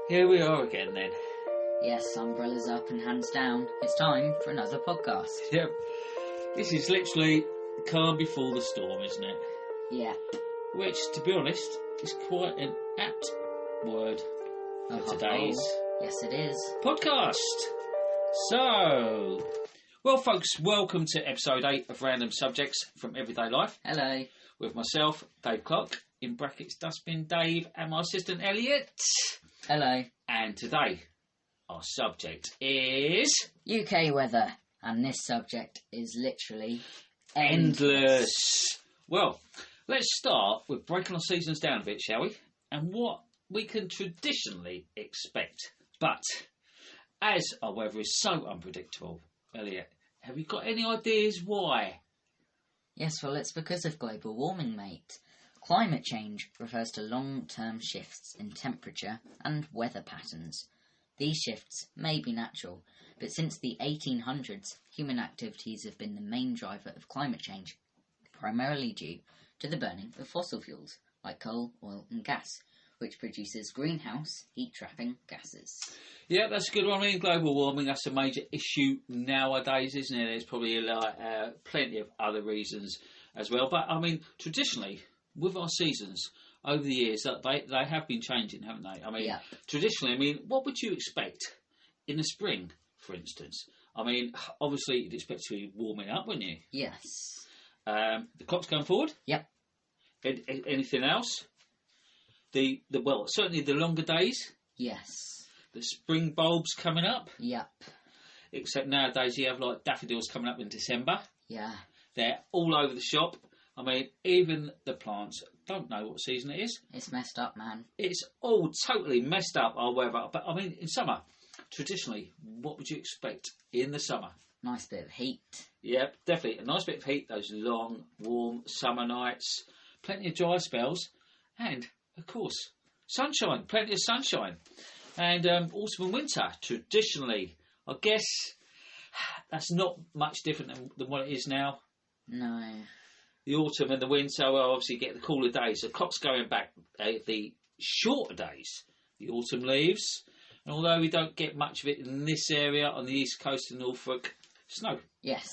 Here we are again then. Yes, umbrellas up and hands down. It's time for another podcast. Yep. This is literally the calm before the storm, isn't it? Yeah. Which, to be honest, is quite an apt word for today's Yes, it is. podcast. So, well, folks, welcome to episode 8 of Random Subjects from Everyday Life. Hello. With myself, Dave Clark, in brackets Dustbin Dave, and my assistant Elliot. Hello. And today, our subject is... UK weather. And this subject is literally endless. Well, let's start with breaking our seasons down a bit, shall we? And what we can traditionally expect. But, as our weather is so unpredictable, Elliot, have you got any ideas why? Yes, well, it's because of global warming, mate. Climate change refers to long-term shifts in temperature and weather patterns. These shifts may be natural, but since the 1800s, human activities have been the main driver of climate change, primarily due to the burning of fossil fuels, like coal, oil and gas, which produces greenhouse heat-trapping gases. Yeah, that's a good one. I mean, global warming, that's a major issue nowadays, isn't it? There's probably plenty of other reasons as well. But, I mean, traditionally, with our seasons over the years, they have been changing, haven't they? I mean, Traditionally, I mean, what would you expect in the spring, for instance? I mean, obviously, you'd expect to be warming up, wouldn't you? Yes. The clock's going forward? Yep. Anything else? Well, certainly the longer days. Yes. The spring bulbs coming up. Yep. Except nowadays you have like daffodils coming up in December. Yeah. They're all over the shop. I mean, even the plants don't know what season it is. It's messed up, man. It's all totally messed up, our weather. But, I mean, in summer, traditionally, what would you expect in the summer? Nice bit of heat. Yep, definitely. A nice bit of heat, those long, warm summer nights. Plenty of dry spells. And, of course, sunshine. Plenty of sunshine. And autumn and winter, traditionally, I guess that's not much different than what it is now. No. The autumn and the winter, well, obviously get the cooler days. The clock's going back, the shorter days. The autumn leaves. And although we don't get much of it in this area, on the east coast of Norfolk, snow. Yes.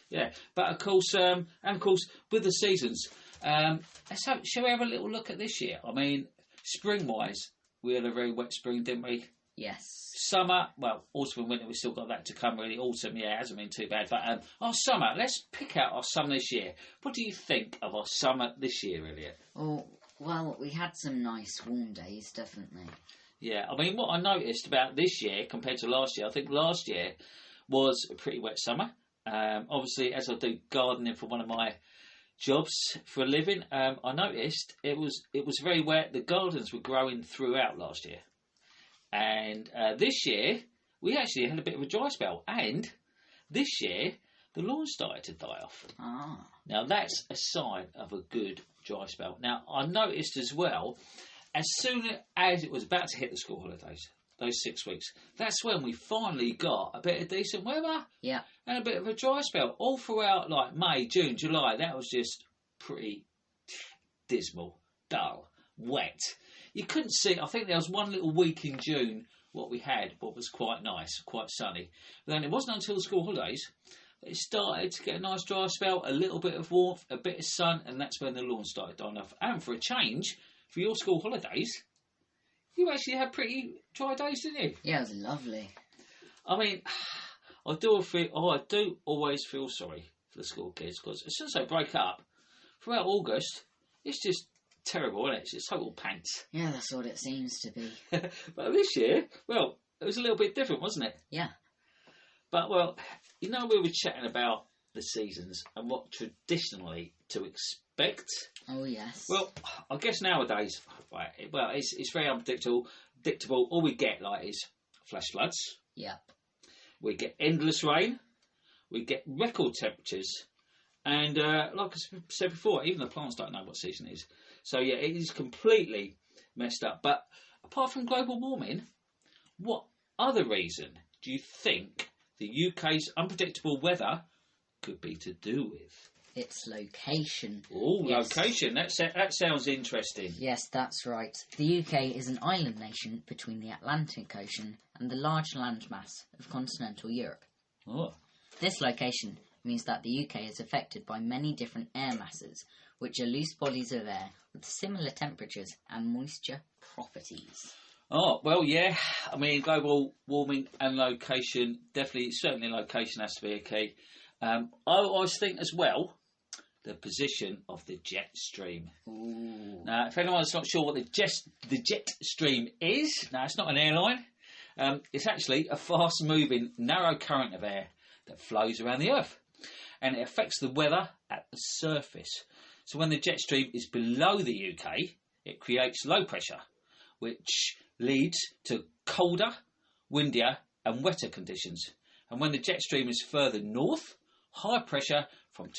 Yeah, but of course, with the seasons, shall we have a little look at this year? I mean, spring-wise, we had a very wet spring, didn't we? Yes. Summer, well, autumn and winter, we've still got that to come, really. Autumn, yeah, hasn't been too bad. But our summer, let's pick out our summer this year. What do you think of our summer this year, Elliot? Oh, well, we had some nice warm days, definitely. Yeah, I mean, what I noticed about this year compared to last year, I think last year was a pretty wet summer. Obviously, as I do gardening for one of my jobs for a living, I noticed it was very wet. The gardens were growing throughout last year. And this year, we actually had a bit of a dry spell. And this year, the lawn started to die off. Ah. Now, that's a sign of a good dry spell. Now, I noticed as well, as soon as it was about to hit the school holidays, those 6 weeks, that's when we finally got a bit of decent weather. Yeah. And a bit of a dry spell. All throughout, like, May, June, July, that was just pretty dismal, dull, wet. You couldn't see, I think there was one little week in June what was quite nice, quite sunny. But then it wasn't until the school holidays that it started to get a nice dry spell, a little bit of warmth, a bit of sun, and that's when the lawn started dying off. And for a change, for your school holidays, you actually had pretty dry days, didn't you? Yeah, it was lovely. I mean, I do always feel sorry for the school kids, because as soon as they break up, throughout August, it's just terrible, isn't it? It's just total pants. Yeah, that's what it seems to be. But this year, well, it was a little bit different, wasn't it? Yeah. But, well, we were chatting about the seasons and what traditionally to expect. Oh, yes. Well, I guess nowadays, right, well, it's very unpredictable. All we get, like, is flash floods. Yep. We get endless rain. We get record temperatures. And like I said before, even the plants don't know what season it is. So, yeah, it is completely messed up. But apart from global warming, what other reason do you think the UK's unpredictable weather could be to do with? its location. Oh, Yes. location. That sounds interesting. Yes, that's right. The UK is an island nation between the Atlantic Ocean and the large landmass of continental Europe. Oh. This location means that the UK is affected by many different air masses, which are loose bodies of air with similar temperatures and moisture properties. Oh, well, yeah. I mean, global warming and location, certainly location has to be a key. I always think as well, the position of the jet stream. Ooh. Now, if anyone's not sure what the jet stream is, now it's not an airline. It's actually a fast-moving, narrow current of air that flows around the Earth. And it affects the weather at the surface. So when the jet stream is below the UK, it creates low pressure, which leads to colder, windier and wetter conditions. And when the jet stream is further north, high pressure from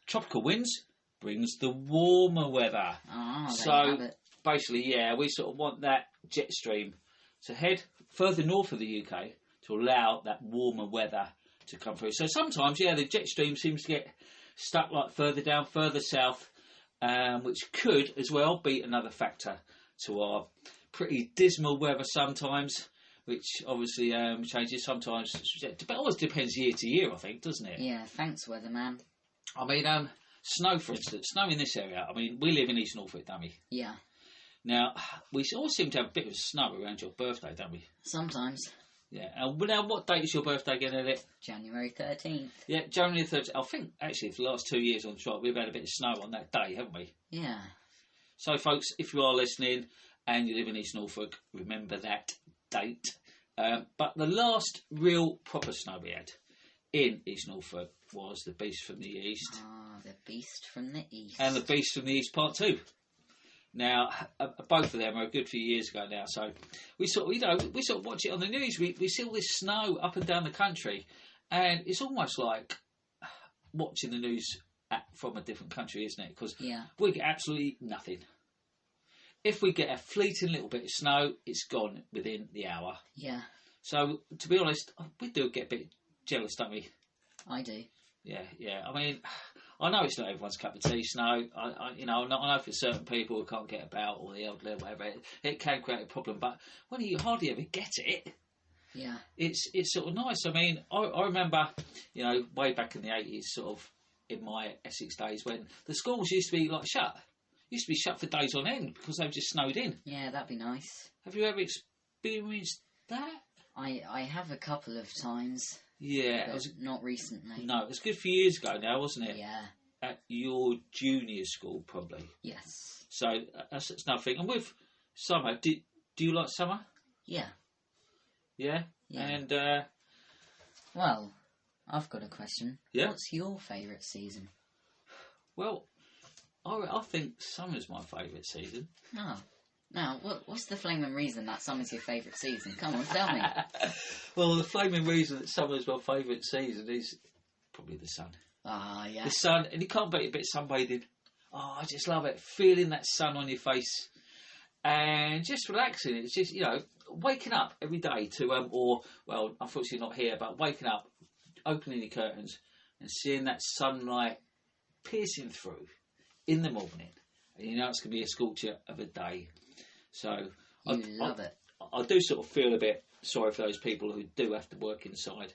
tropical winds brings the warmer weather. So basically, yeah, we sort of want that jet stream to head further north of the UK to allow that warmer weather to come through. So sometimes, yeah, the jet stream seems to get stuck like further down, further south, which could as well be another factor to our pretty dismal weather sometimes, which obviously changes sometimes. But it always depends year to year, I think, doesn't it? Yeah, thanks, weatherman. I mean, snow, for instance. Snow in this area. I mean, we live in East Norfolk, don't we? Yeah. Now, we all seem to have a bit of snow around your birthday, don't we? Sometimes. Yeah. Now, what date is your birthday again, Elliot? January 13th. Yeah, January 13th. I think, actually, for the last 2 years on the trot, we've had a bit of snow on that day, haven't we? Yeah. So, folks, if you are listening and you live in East Norfolk, remember that date. But the last real proper snow we had in East Norfolk was the Beast from the East. The Beast from the East. And the Beast from the East Part 2. Now, both of them are a good few years ago now, so we sort of watch it on the news. We see all this snow up and down the country, and it's almost like watching the news from a different country, isn't it? Because we get absolutely nothing. If we get a fleeting little bit of snow, it's gone within the hour. Yeah. So, to be honest, we do get a bit jealous, don't we? I do. Yeah. I mean, I know it's not everyone's cup of tea, snow. I know for certain people who can't get about, or the elderly, or whatever, it can create a problem. But when you hardly ever get it, it's sort of nice. I mean, I remember, way back in the 80s, sort of in my Essex days, when the schools used to be like shut. Used to be shut for days on end because they've just snowed in. Yeah, that'd be nice. Have you ever experienced that? I have a couple of times. Yeah. But not recently. No, it was a good few years ago now, wasn't it? Yeah. At your junior school, probably. Yes. So that's nothing. And with summer, do you like summer? Yeah. Yeah? Yeah. And, well, I've got a question. Yeah? What's your favourite season? Well, I think summer's my favourite season. Oh. Now, what's the flaming reason that summer's your favourite season? Come on, tell me. Well, the flaming reason that summer's my favourite season is probably the sun. Ah, yeah. The sun, and you can't beat a bit of sunbathing. Oh, I just love it. Feeling that sun on your face and just relaxing. It's just, waking up every day to, unfortunately not here, but waking up, opening your curtains and seeing that sunlight piercing through in the morning. And it's going to be a scorcher of a day. So I love it. I do sort of feel a bit sorry for those people who do have to work inside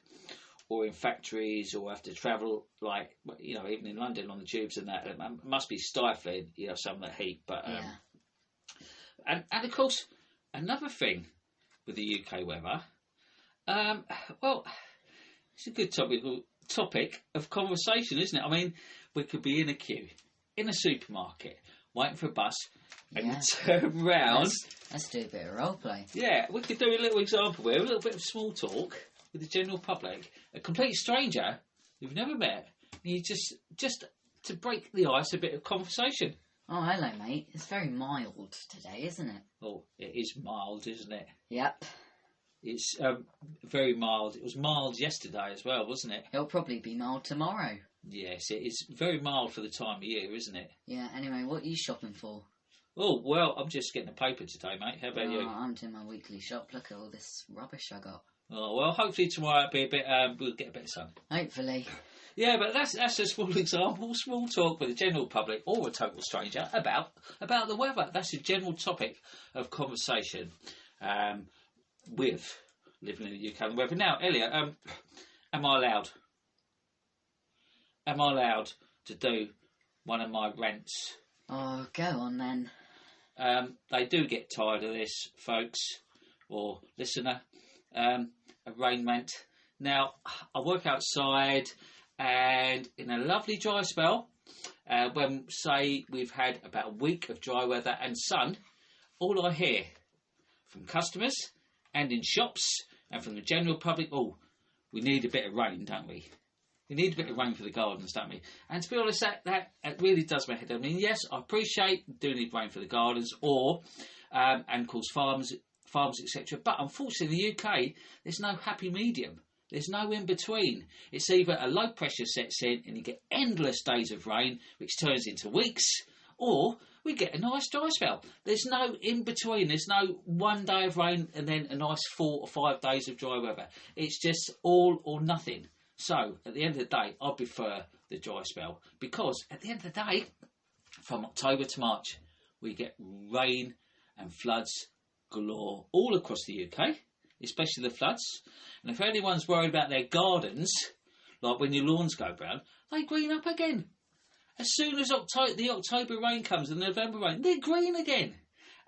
or in factories or have to travel, like, even in London on the tubes and that. It must be stifling, some of that heat. But and of course, another thing with the UK weather, it's a good topic of conversation, isn't it? I mean, we could be in a queue in a supermarket waiting for a bus and you turn round. Let's do a bit of role play. Yeah, we could do a little example here, a little bit of small talk with the general public, a complete stranger you've never met, and you just to break the ice, a bit of conversation. Oh, hello, mate. It's very mild today, isn't it? Oh, it is mild, isn't it? Yep. It's very mild. It was mild yesterday as well, wasn't it? It'll probably be mild tomorrow. Yes, it is very mild for the time of year, isn't it? Yeah, anyway, what are you shopping for? Oh, well, I'm just getting a paper today, mate. How about you? I'm doing my weekly shop. Look at all this rubbish I got. Oh, well, hopefully tomorrow it'll be a bit. We'll get a bit of sun. Hopefully. Yeah, but that's a small example, small talk with the general public or a total stranger about the weather. That's a general topic of conversation with living in the UK and the weather. Now, Elliot, am I allowed? Am I allowed to do one of my rants? Oh, go on then. They do get tired of this, folks, or listener. A rain rant. Now, I work outside, and in a lovely dry spell, when, say, we've had about a week of dry weather and sun, all I hear from customers and in shops and from the general public, oh, we need a bit of rain, don't we? We need a bit of rain for the gardens, don't we? And to be honest, that really does my head in. I mean, yes, I appreciate do need rain for the gardens, or and of course farms, etc. But unfortunately, in the UK, there's no happy medium. There's no in between. It's either a low pressure sets in and you get endless days of rain, which turns into weeks, or we get a nice dry spell. There's no in between. There's no one day of rain and then a nice 4 or 5 days of dry weather. It's just all or nothing. So, at the end of the day, I prefer the dry spell, because at the end of the day, from October to March, we get rain and floods galore all across the UK, especially the floods. And if anyone's worried about their gardens, like when your lawns go brown, they green up again. As soon as the October rain comes and the November rain, they're green again.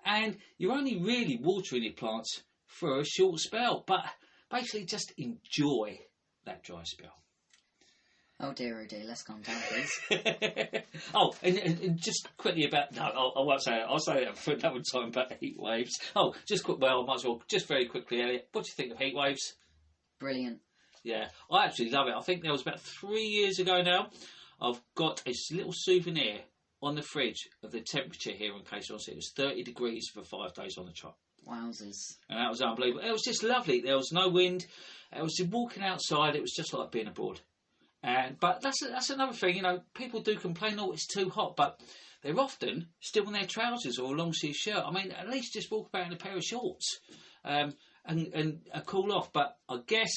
And you're only really watering your plants for a short spell, but basically just enjoy that dry spell. Oh dear, let's calm down, please. Oh, and just quickly about... No, I won't say it. I'll say it for another time about heat waves. Oh, just quick... Well, I might as well... Just very quickly, Elliot, what do you think of heat waves? Brilliant. Yeah, I absolutely love it. I think there was about 3 years ago now, I've got a little souvenir on the fridge of the temperature here in case I see it was 30 degrees for 5 days on the trot. Wowzers. And that was unbelievable. It was just lovely. There was no wind. I was just walking outside. It was just like being abroad. But that's another thing. You know, people do complain, oh, it's too hot, but they're often still in their trousers or a long sleeve shirt. I mean, at least just walk about in a pair of shorts and cool off. But I guess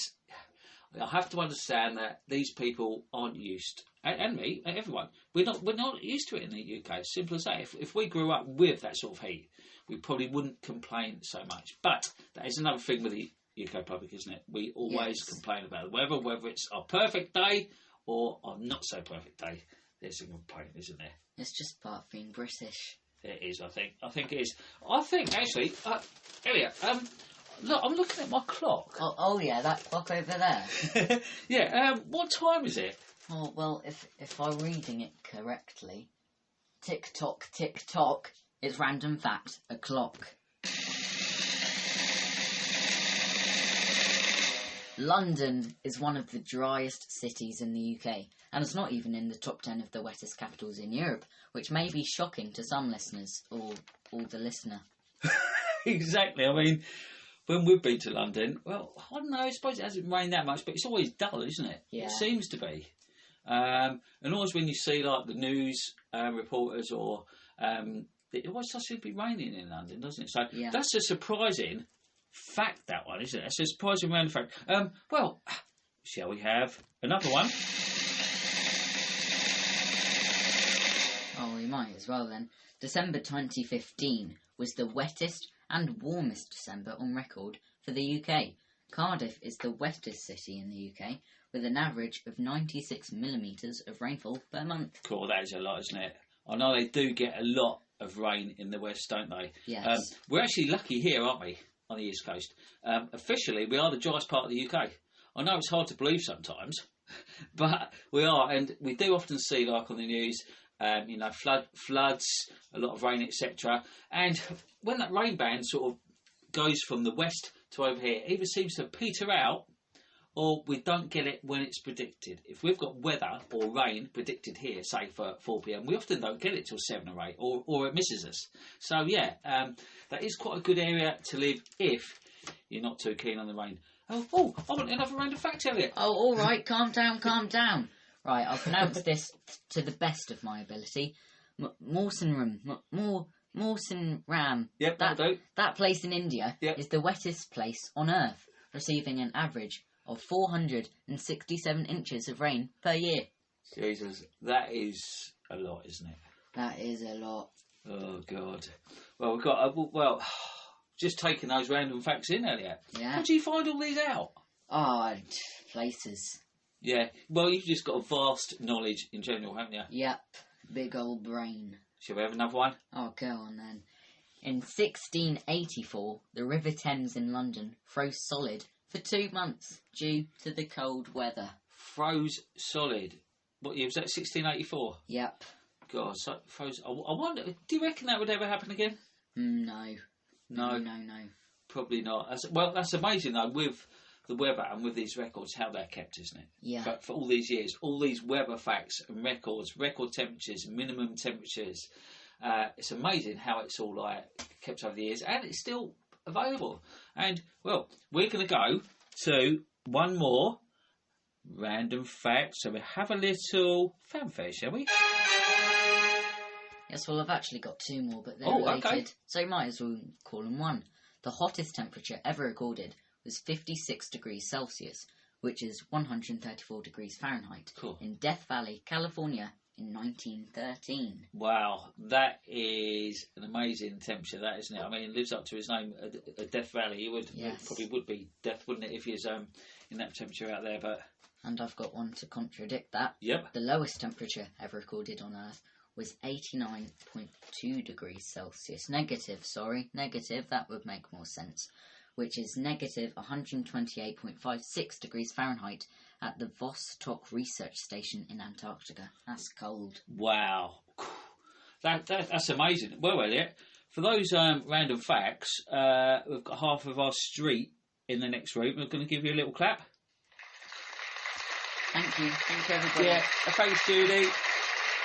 I have to understand that these people aren't used, and me, and everyone, we're not used to it in the UK. Simple as that. If we grew up with that sort of heat, we probably wouldn't complain so much. But that is another thing with the UK public, isn't it? We always complain about the weather, whether it's our perfect day or our not so perfect day. There's a complaint, isn't there? It's just part of being British. It is, I think. I think it is. I think, actually, Elliot, look, I'm looking at my clock. Oh yeah, that clock over there. Yeah, what time is it? Oh, well, if I'm reading it correctly, tick-tock, tick-tock, it's random fact, a clock. London is one of the driest cities in the UK, and it's not even in the top 10 of the wettest capitals in Europe, which may be shocking to some listeners, or the listener. Exactly, I mean, when we've been to London, well, I don't know, I suppose it hasn't rained that much, but it's always dull, isn't it? Yeah. It seems to be. And always when you see, like, the news reporters or... it always does seem to be raining in London, doesn't it? So that's a surprising fact, that one, isn't it? It's a surprising random fact. Well, shall we have another one? Oh, we might as well then. December 2015 was the wettest and warmest December on record for the UK. Cardiff is the wettest city in the UK, with an average of 96 millimetres of rainfall per month. Cool, that is a lot, isn't it? I know they do get a lot of rain in the west, don't they? Yes. We're actually lucky here, aren't we, on the east coast? Officially, we are the driest part of the UK. I know it's hard to believe sometimes, but we are, and we do often see, like on the news, floods, a lot of rain, etc. And when that rain band sort of goes from the west to over here, it either seems to peter out, or we don't get it when it's predicted. If we've got weather or rain predicted here, say for 4 p.m, we often don't get it till 7 or 8, or it misses us. So yeah, that is quite a good area to live if you're not too keen on the rain. Oh, I want another random fact, Elliot. Oh, all right, calm down. Right, I'll pronounce this to the best of my ability. Mawsynram. Mawsynram. Yep, that'll do. That place in India is the wettest place on Earth. receiving an average of 467 inches of rain per year. Jesus, that is a lot, isn't it? That is a lot. Oh, God. Well, we've got, just taking those random facts in, Elliot. Yeah. How do you find all these out? Oh, places. Yeah, well, you've just got a vast knowledge in general, haven't you? Yep. Big old brain. Shall we have another one? Oh, go on then. In 1684, the River Thames in London froze solid for 2 months due to the cold weather. Froze solid. What year was that? 1684? Yep. God, so froze. I wonder, do you reckon that would ever happen again? No. No. No. Probably not. That's amazing, though, with the weather and with these records, how they're kept, isn't it? Yeah. For all these years, all these weather facts and records, record temperatures, minimum temperatures. It's amazing how it's all kept over the years, and it's still available. And, well, we're going to go to one more random fact. So we have a little fanfare, shall we? Yes, well, I've actually got 2 more, but they're Oh, related, okay. so might as well call them one. The hottest temperature ever recorded was 56 degrees Celsius, which is 134 degrees Fahrenheit, Cool. in Death Valley, California, in 1913. Wow, that is an amazing temperature, that, isn't it? I mean, it lives up to his name, a Death Valley. It probably would be death, wouldn't it, if he was in that temperature out there, but... And I've got one to contradict that. Yep. The lowest temperature ever recorded on Earth was 89.2 degrees Celsius. Negative, that would make more sense. Which is negative 128.56 degrees Fahrenheit at the Vostok Research Station in Antarctica. That's cold. Wow. That's amazing. Well, Elliot, for those random facts, we've got half of our street in the next room. We're going to give you a little clap. Thank you everybody. Yeah, thanks, Judy.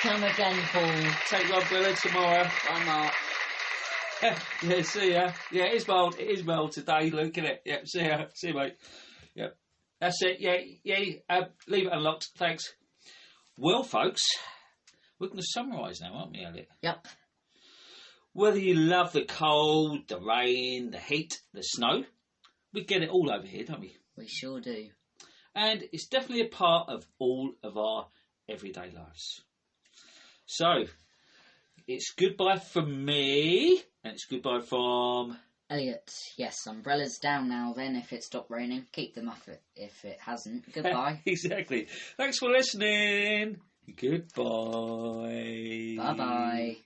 Come again, Paul. Take your umbrella tomorrow. Bye, Mark. Yeah, see ya. Yeah, it is mild today, look at it. Yeah, see ya, mate. Yep, that's it. Yeah, leave it unlocked, thanks. Well, folks, we're going to summarise now, aren't we, Elliot? Yep. Whether you love the cold, the rain, the heat, the snow, we get it all over here, don't we? We sure do. And it's definitely a part of all of our everyday lives. So, it's goodbye from me, and it's goodbye from... Elliot, yes, umbrellas down now then if it stopped raining. Keep them up if it hasn't. Goodbye. Exactly. Thanks for listening. Goodbye. Bye-bye.